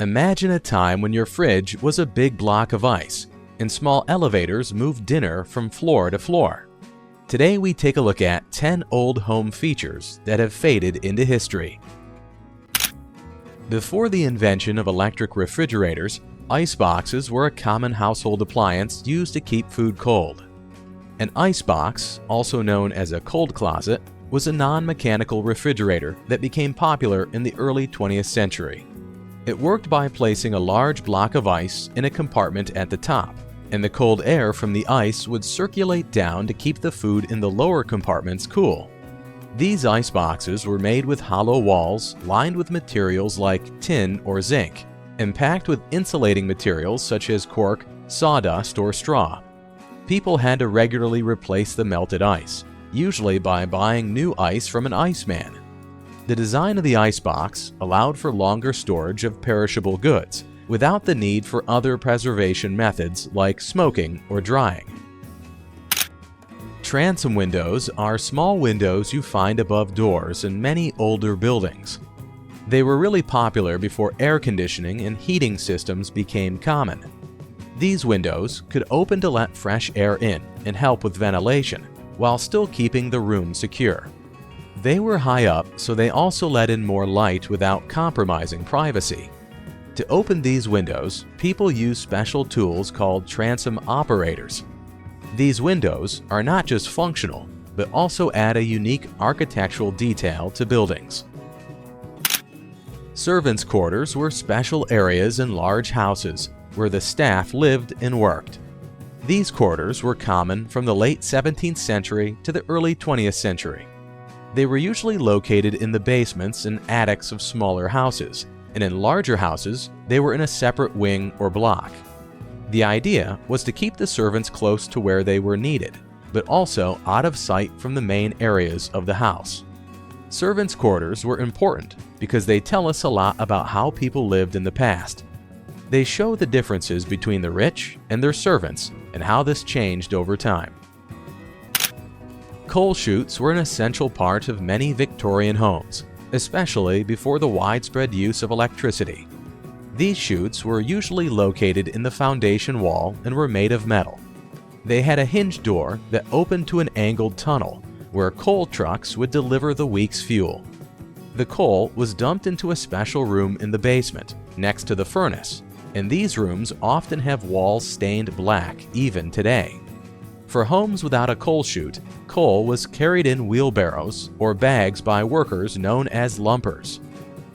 Imagine a time when your fridge was a big block of ice, and small elevators moved dinner from floor to floor. Today we take a look at 10 old home features that have faded into history. Before the invention of electric refrigerators, iceboxes were a common household appliance used to keep food cold. An icebox, also known as a cold closet, was a non-mechanical refrigerator that became popular in the early 20th century. It worked by placing a large block of ice in a compartment at the top, and the cold air from the ice would circulate down to keep the food in the lower compartments cool. These ice boxes were made with hollow walls lined with materials like tin or zinc, and packed with insulating materials such as cork, sawdust, or straw. People had to regularly replace the melted ice, usually by buying new ice from an iceman. The design of the icebox allowed for longer storage of perishable goods, without the need for other preservation methods like smoking or drying. Transom windows are small windows you find above doors in many older buildings. They were really popular before air conditioning and heating systems became common. These windows could open to let fresh air in and help with ventilation, while still keeping the room secure. They were high up, so they also let in more light without compromising privacy. To open these windows, people used special tools called transom operators. These windows are not just functional, but also add a unique architectural detail to buildings. Servants' quarters were special areas in large houses where the staff lived and worked. These quarters were common from the late 17th century to the early 20th century. They were usually located in the basements and attics of smaller houses, and in larger houses, they were in a separate wing or block. The idea was to keep the servants close to where they were needed, but also out of sight from the main areas of the house. Servants' quarters were important because they tell us a lot about how people lived in the past. They show the differences between the rich and their servants and how this changed over time. Coal chutes were an essential part of many Victorian homes, especially before the widespread use of electricity. These chutes were usually located in the foundation wall and were made of metal. They had a hinged door that opened to an angled tunnel where coal trucks would deliver the week's fuel. The coal was dumped into a special room in the basement, next to the furnace, and these rooms often have walls stained black even today. For homes without a coal chute, coal was carried in wheelbarrows or bags by workers known as lumpers.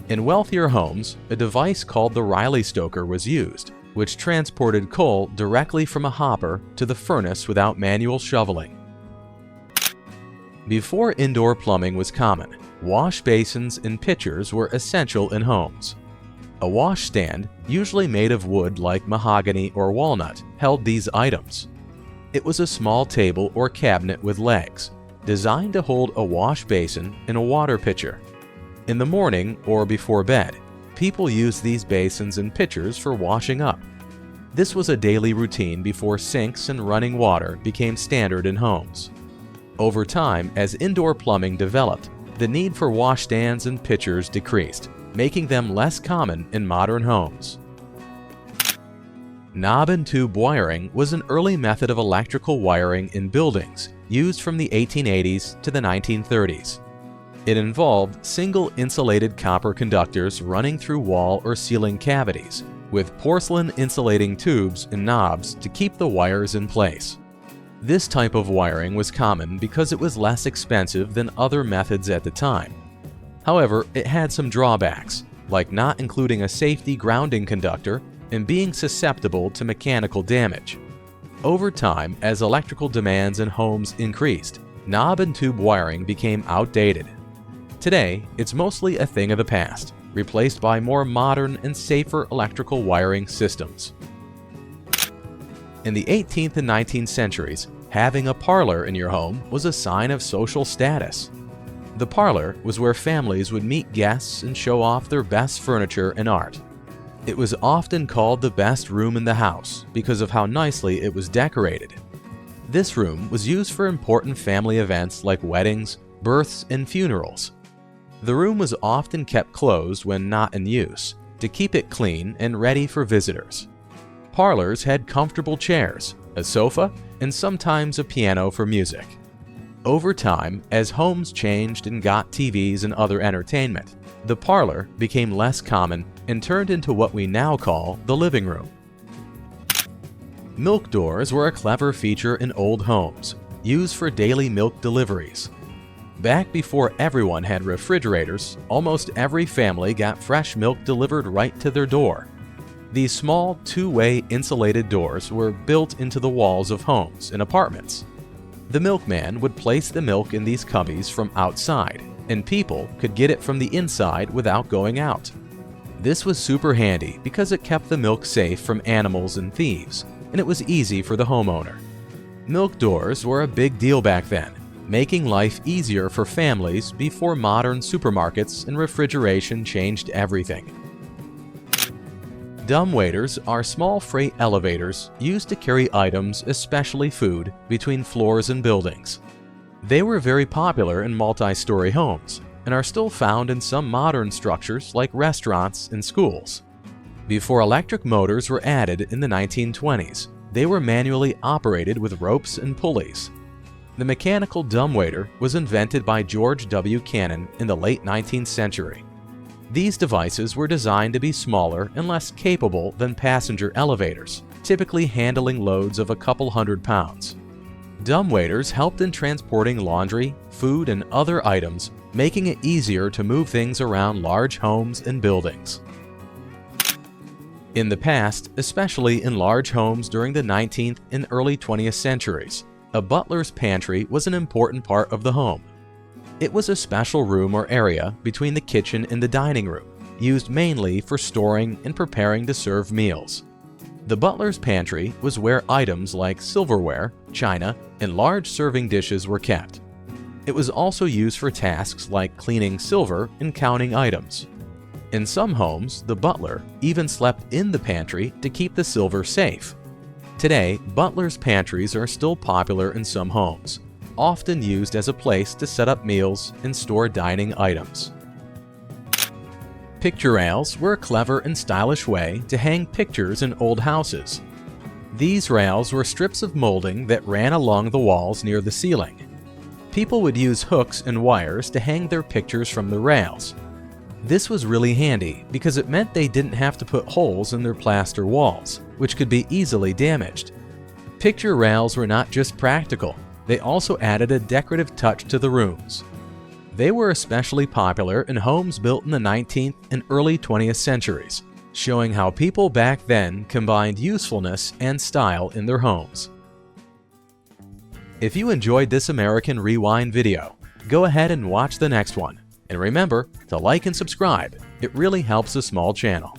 In wealthier homes, a device called the Riley stoker was used, which transported coal directly from a hopper to the furnace without manual shoveling. Before indoor plumbing was common, wash basins and pitchers were essential in homes. A washstand, usually made of wood like mahogany or walnut, held these items. It was a small table or cabinet with legs, designed to hold a wash basin and a water pitcher. In the morning or before bed, people used these basins and pitchers for washing up. This was a daily routine before sinks and running water became standard in homes. Over time, as indoor plumbing developed, the need for washstands and pitchers decreased, making them less common in modern homes. Knob and tube wiring was an early method of electrical wiring in buildings, used from the 1880s to the 1930s. It involved single insulated copper conductors running through wall or ceiling cavities, with porcelain insulating tubes and knobs to keep the wires in place. This type of wiring was common because it was less expensive than other methods at the time. However, it had some drawbacks, like not including a safety grounding conductor and being susceptible to mechanical damage. Over time, as electrical demands in homes increased, knob and tube wiring became outdated. Today, it's mostly a thing of the past, replaced by more modern and safer electrical wiring systems. In the 18th and 19th centuries, having a parlor in your home was a sign of social status. The parlor was where families would meet guests and show off their best furniture and art. It was often called the best room in the house because of how nicely it was decorated. This room was used for important family events like weddings, births, and funerals. The room was often kept closed when not in use, to keep it clean and ready for visitors. Parlors had comfortable chairs, a sofa, and sometimes a piano for music. Over time, as homes changed and got TVs and other entertainment, the parlor became less common and turned into what we now call the living room. Milk doors were a clever feature in old homes, used for daily milk deliveries. Back before everyone had refrigerators, almost every family got fresh milk delivered right to their door. These small, two-way insulated doors were built into the walls of homes and apartments. The milkman would place the milk in these cubbies from outside, and people could get it from the inside without going out. This was super handy because it kept the milk safe from animals and thieves, and it was easy for the homeowner. Milk doors were a big deal back then, making life easier for families before modern supermarkets and refrigeration changed everything. Dumbwaiters are small freight elevators used to carry items, especially food, between floors and buildings. They were very popular in multi-story homes and are still found in some modern structures like restaurants and schools. Before electric motors were added in the 1920s, they were manually operated with ropes and pulleys. The mechanical dumbwaiter was invented by George W. Cannon in the late 19th century. These devices were designed to be smaller and less capable than passenger elevators, typically handling loads of a couple hundred pounds. Dumbwaiters helped in transporting laundry, food, and other items, making it easier to move things around large homes and buildings. In the past, especially in large homes during the 19th and early 20th centuries, a butler's pantry was an important part of the home. It was a special room or area between the kitchen and the dining room, used mainly for storing and preparing to serve meals. The butler's pantry was where items like silverware, china, and large serving dishes were kept. It was also used for tasks like cleaning silver and counting items. In some homes, the butler even slept in the pantry to keep the silver safe. Today, butlers' pantries are still popular in some homes, often used as a place to set up meals and store dining items. Picture rails were a clever and stylish way to hang pictures in old houses. These rails were strips of molding that ran along the walls near the ceiling. People would use hooks and wires to hang their pictures from the rails. This was really handy because it meant they didn't have to put holes in their plaster walls, which could be easily damaged. Picture rails were not just practical, they also added a decorative touch to the rooms. They were especially popular in homes built in the 19th and early 20th centuries, showing how people back then combined usefulness and style in their homes. If you enjoyed this American Rewind video, go ahead and watch the next one. And remember to like and subscribe, it really helps a small channel.